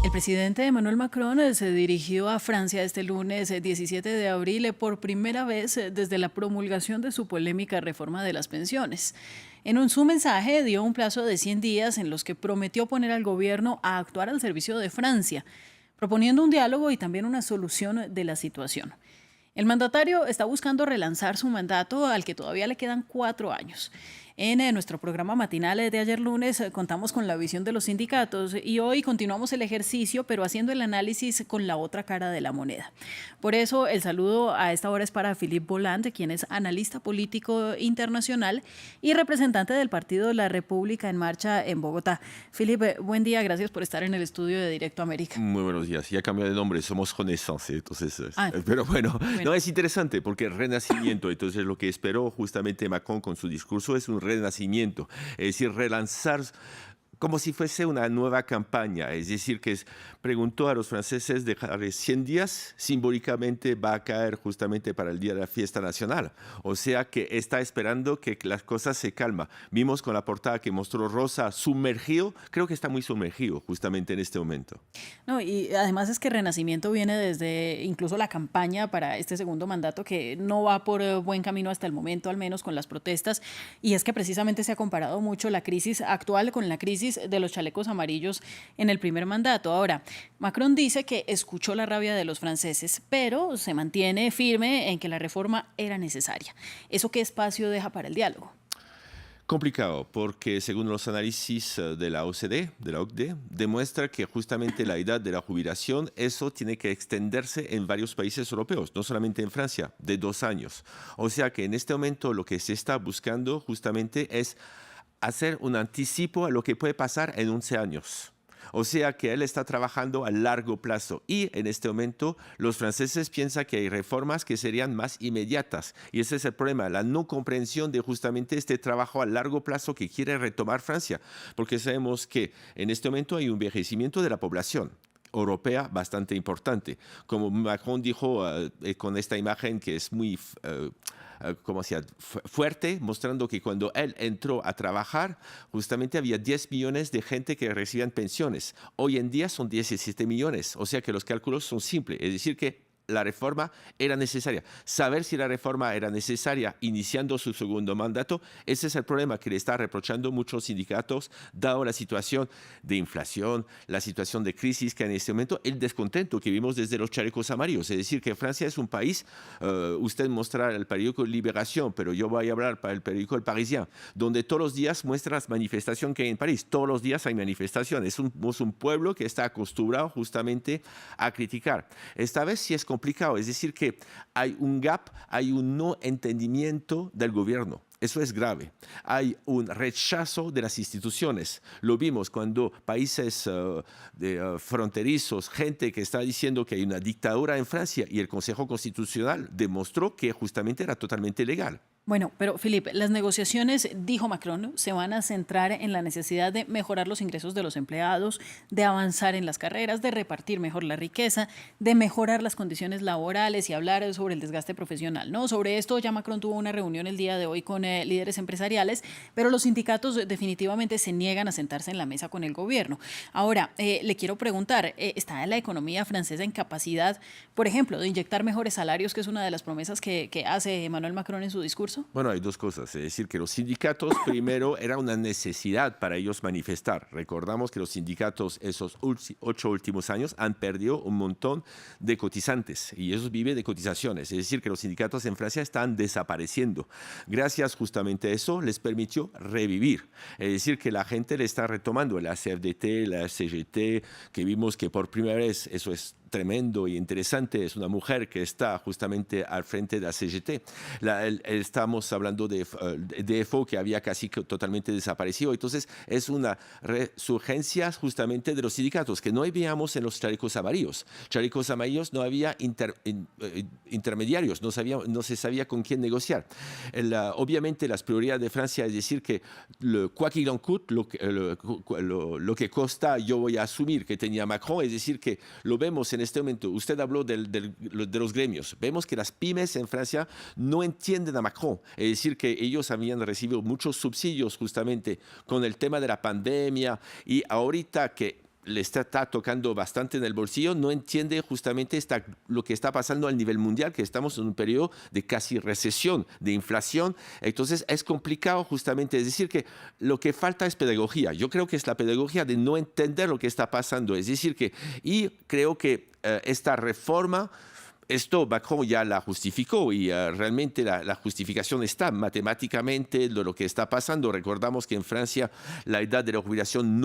El presidente Emmanuel Macron se dirigió a Francia este lunes 17 de abril por primera vez desde la promulgación de su polémica reforma de las pensiones. Su mensaje dio un plazo de 100 días en los que prometió poner al gobierno a actuar al servicio de Francia, proponiendo un diálogo y también una solución de la situación. El mandatario está buscando relanzar su mandato al que todavía le quedan 4 años. En nuestro programa matinal de ayer lunes contamos con la visión de los sindicatos y hoy continuamos el ejercicio, pero haciendo el análisis con la otra cara de la moneda. Por eso el saludo a esta hora es para Philippe Boland, quien es analista político internacional y representante del partido La República en Marcha en Bogotá. Philippe, buen día, gracias por estar en el estudio de Directo América. Muy buenos días. Ya cambió de nombre, somos Renaissance, entonces, Ah, pero bueno, bueno. no es interesante porque el renacimiento, entonces lo que esperó justamente Macron con su discurso es un renacimiento, es decir, relanzar como si fuese una nueva campaña, es decir, preguntó a los franceses dejarles 100 días, simbólicamente va a caer justamente para el día de la fiesta nacional, o sea que está esperando que las cosas se calmen. Vimos con la portada que mostró Rosa sumergido, creo que está muy sumergido justamente en este momento. No, y además es que Renacimiento viene desde incluso la campaña para este segundo mandato que no va por buen camino hasta el momento, al menos con las protestas, y es que precisamente se ha comparado mucho la crisis actual con la crisis de los chalecos amarillos en el primer mandato. Ahora, Macron dice que escuchó la rabia de los franceses, pero se mantiene firme en que la reforma era necesaria. ¿Eso qué espacio deja para el diálogo? Complicado, porque según los análisis de la OCDE, demuestra que justamente la edad de la jubilación, eso tiene que extenderse en varios países europeos, no solamente en Francia, de 2 años. O sea que en este momento lo que se está buscando justamente es hacer un anticipo a lo que puede pasar en 11 años. O sea que él está trabajando a largo plazo y en este momento los franceses piensan que hay reformas que serían más inmediatas y ese es el problema, la no comprensión de justamente este trabajo a largo plazo que quiere retomar Francia, porque sabemos que en este momento hay un envejecimiento de la población europea bastante importante. Como Macron dijo con esta imagen que es muy fuerte, mostrando que cuando él entró a trabajar, justamente había 10 millones de gente que recibían pensiones. Hoy en día son 17 millones, o sea que los cálculos son simples, es decir que la reforma era necesaria. Saber si la reforma era necesaria iniciando su segundo mandato, ese es el problema que le está reprochando muchos sindicatos, dado la situación de inflación, la situación de crisis que en este momento, el descontento que vimos desde los chalecos amarillos. Es decir, que Francia es un país, usted mostrará el periódico Libération, pero yo voy a hablar para el periódico El Parisien, donde todos los días muestra las manifestaciones que hay en París. Todos los días hay manifestaciones. Es un pueblo que está acostumbrado justamente a criticar. Esta vez sí es complicado, es decir que hay un gap, hay un no entendimiento del gobierno. Eso es grave. Hay un rechazo de las instituciones. Lo vimos cuando países fronterizos, gente que está diciendo que hay una dictadura en Francia y el Consejo Constitucional demostró que justamente era totalmente legal. Bueno, pero Philippe, las negociaciones, dijo Macron, se van a centrar en la necesidad de mejorar los ingresos de los empleados, de avanzar en las carreras, de repartir mejor la riqueza, de mejorar las condiciones laborales y hablar sobre el desgaste profesional, ¿no? Sobre esto ya Macron tuvo una reunión el día de hoy con líderes empresariales, pero los sindicatos definitivamente se niegan a sentarse en la mesa con el gobierno. Ahora, le quiero preguntar, ¿está la economía francesa en capacidad, por ejemplo, de inyectar mejores salarios, que es una de las promesas que hace Emmanuel Macron en su discurso? Bueno, hay dos cosas. Es decir, que los sindicatos, primero, era una necesidad para ellos manifestar. Recordamos que los sindicatos esos 8 últimos años han perdido un montón de cotizantes y ellos viven de cotizaciones. Es decir, que los sindicatos en Francia están desapareciendo. Gracias justamente a eso les permitió revivir. Es decir, que la gente le está retomando la CFDT, la CGT, que vimos que por primera vez, eso es tremendo y interesante, es una mujer que está justamente al frente de la CGT. Estamos hablando de DFO que había casi totalmente desaparecido. Entonces es una resurgencia justamente de los sindicatos que no habíamos en los chalecos amarillos. Chalecos amarillos no había intermediarios, no se sabía con quién negociar. Obviamente las prioridades de Francia es decir que quoi qu'il en coûte, lo que costa yo voy a asumir que tenía Macron, es decir que lo vemos en este momento. Usted habló de los gremios. Vemos que las pymes en Francia no entienden a Macron. Es decir, que ellos habían recibido muchos subsidios justamente con el tema de la pandemia y ahorita que le está tocando bastante en el bolsillo, no entiende justamente lo que está pasando a nivel mundial, que estamos en un periodo de casi recesión, de inflación. Entonces es complicado justamente, es decir, que lo que falta es pedagogía. Yo creo que es la pedagogía de no entender lo que está pasando. Es decir, y creo que esta reforma, esto Macron ya la justificó y realmente la justificación está matemáticamente de lo que está pasando. Recordamos que en Francia la edad de la jubilación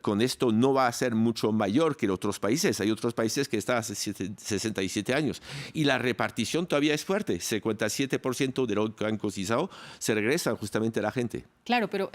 con esto no va a ser mucho mayor que en otros países. Hay otros países que están a 67 años y la repartición todavía es fuerte. 57% de lo que han cotizado se regresan justamente a la gente. Claro, pero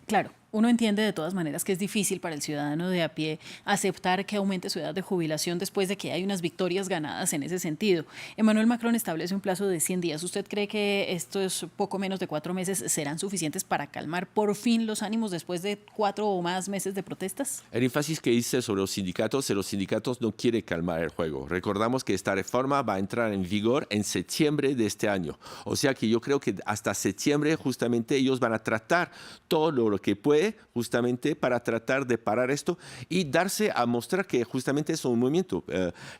claro, uno entiende de todas maneras que es difícil para el ciudadano de a pie aceptar que aumente su edad de jubilación después de que hay unas victorias ganadas en ese sentido. Emmanuel Macron establece un plazo de 100 días. ¿Usted cree que estos poco menos de 4 meses serán suficientes para calmar por fin los ánimos después de 4 o más meses de protestas? El énfasis que hice sobre los sindicatos no quieren calmar el juego. Recordamos que esta reforma va a entrar en vigor en septiembre de este año. O sea que yo creo que hasta septiembre justamente ellos van a tratar todo lo que puede justamente para tratar de parar esto y darse a mostrar que justamente es un movimiento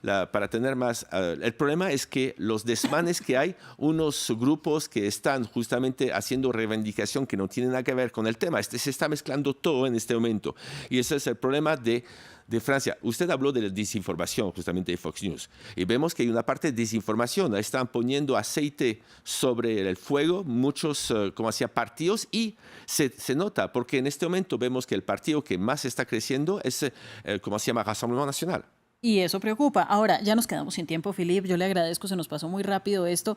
para tener más. El problema es que los desmanes que hay, unos grupos que están justamente haciendo reivindicación que no tienen nada que ver con el tema. Se está mezclando todo en este momento y ese es el problema de Francia. Usted habló de la desinformación justamente de Fox News y vemos que hay una parte de desinformación. Están poniendo aceite sobre el fuego muchos partidos y se nota porque en este momento vemos que el partido que más está creciendo es Rassemblement Nacional. Y eso preocupa. Ahora, ya nos quedamos sin tiempo, Philippe. Yo le agradezco, se nos pasó muy rápido esto.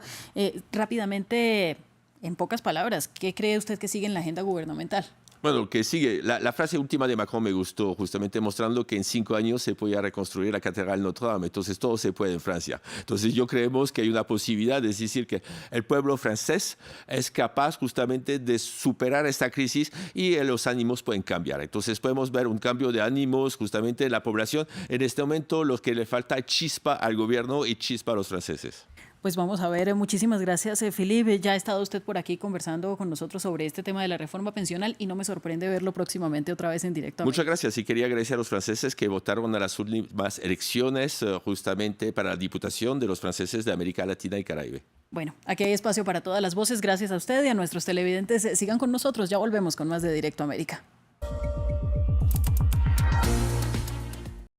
Rápidamente, en pocas palabras, ¿qué cree usted que sigue en la agenda gubernamental? Bueno, que sigue. La frase última de Macron me gustó, justamente mostrando que en 5 años se podía reconstruir la Catedral Notre Dame. Entonces, todo se puede en Francia. Entonces, yo creemos que hay una posibilidad de decir que el pueblo francés es capaz justamente de superar esta crisis y los ánimos pueden cambiar. Entonces, podemos ver un cambio de ánimos justamente en la población. En este momento, lo que le falta es chispa al gobierno y chispa a los franceses. Pues vamos a ver, muchísimas gracias, Philippe. Ya ha estado usted por aquí conversando con nosotros sobre este tema de la reforma pensional y no me sorprende verlo próximamente otra vez en directo. Muchas gracias y quería agradecer a los franceses que votaron a las últimas elecciones justamente para la Diputación de los franceses de América Latina y Caribe. Bueno, aquí hay espacio para todas las voces. Gracias a usted y a nuestros televidentes. Sigan con nosotros, ya volvemos con más de Directo América.